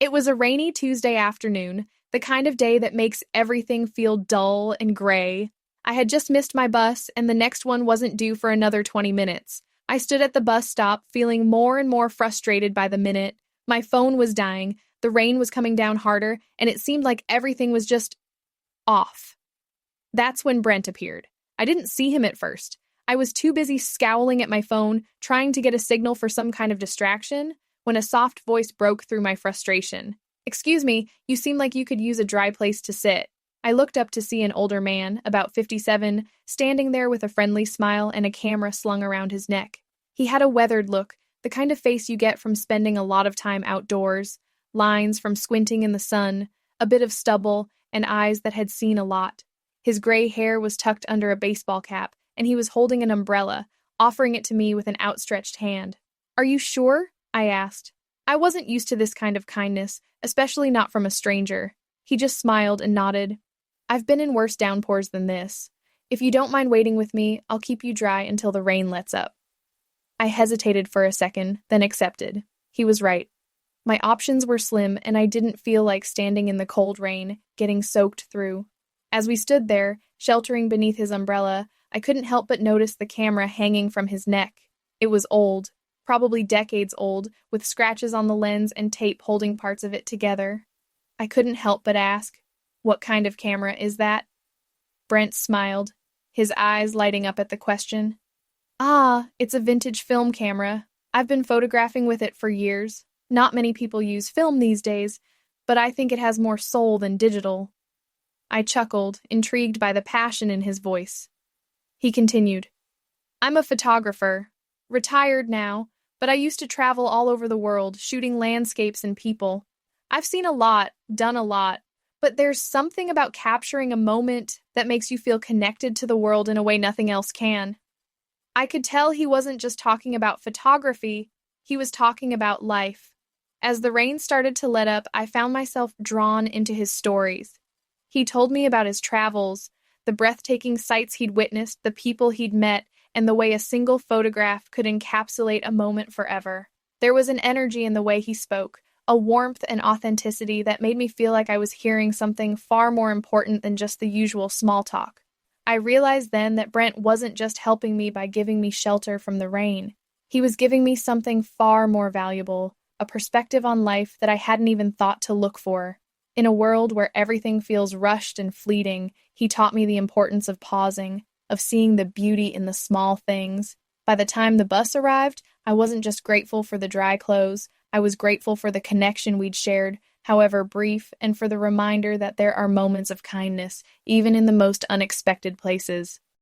It was a rainy Tuesday afternoon, the kind of day that makes everything feel dull and gray. I had just missed my bus, and the next one wasn't due for another 20 minutes. I stood at the bus stop, feeling more and more frustrated by the minute. My phone was dying, the rain was coming down harder, and it seemed like everything was just off. That's when Brent appeared. I didn't see him at first. I was too busy scowling at my phone, trying to get a signal for some kind of distraction, when a soft voice broke through my frustration. "Excuse me, you seem like you could use a dry place to sit." I looked up to see an older man, about 57, standing there with a friendly smile and a camera slung around his neck. He had a weathered look, the kind of face you get from spending a lot of time outdoors, lines from squinting in the sun, a bit of stubble, and eyes that had seen a lot. His gray hair was tucked under a baseball cap, and he was holding an umbrella, offering it to me with an outstretched hand. "Are you sure?" I asked. I wasn't used to this kind of kindness, especially not from a stranger. He just smiled and nodded. "I've been in worse downpours than this. If you don't mind waiting with me, I'll keep you dry until the rain lets up." I hesitated for a second, then accepted. He was right. My options were slim, and I didn't feel like standing in the cold rain, getting soaked through. As we stood there, sheltering beneath his umbrella, I couldn't help but notice the camera hanging from his neck. It was old, probably decades old, with scratches on the lens and tape holding parts of it together. I couldn't help but ask, "What kind of camera is that?" Brent smiled, his eyes lighting up at the question. "Ah, it's a vintage film camera. I've been photographing with it for years. Not many people use film these days, but I think it has more soul than digital." I chuckled, intrigued by the passion in his voice. He continued, "I'm a photographer, retired now, but I used to travel all over the world, shooting landscapes and people. I've seen a lot, done a lot, but there's something about capturing a moment that makes you feel connected to the world in a way nothing else can." I could tell he wasn't just talking about photography, he was talking about life. As the rain started to let up, I found myself drawn into his stories. He told me about his travels, the breathtaking sights he'd witnessed, the people he'd met, and the way a single photograph could encapsulate a moment forever. There was an energy in the way he spoke, a warmth and authenticity that made me feel like I was hearing something far more important than just the usual small talk. I realized then that Brent wasn't just helping me by giving me shelter from the rain. He was giving me something far more valuable, a perspective on life that I hadn't even thought to look for. In a world where everything feels rushed and fleeting, he taught me the importance of pausing, of seeing the beauty in the small things. By the time the bus arrived, I wasn't just grateful for the dry clothes, I was grateful for the connection we'd shared, however brief, and for the reminder that there are moments of kindness, even in the most unexpected places.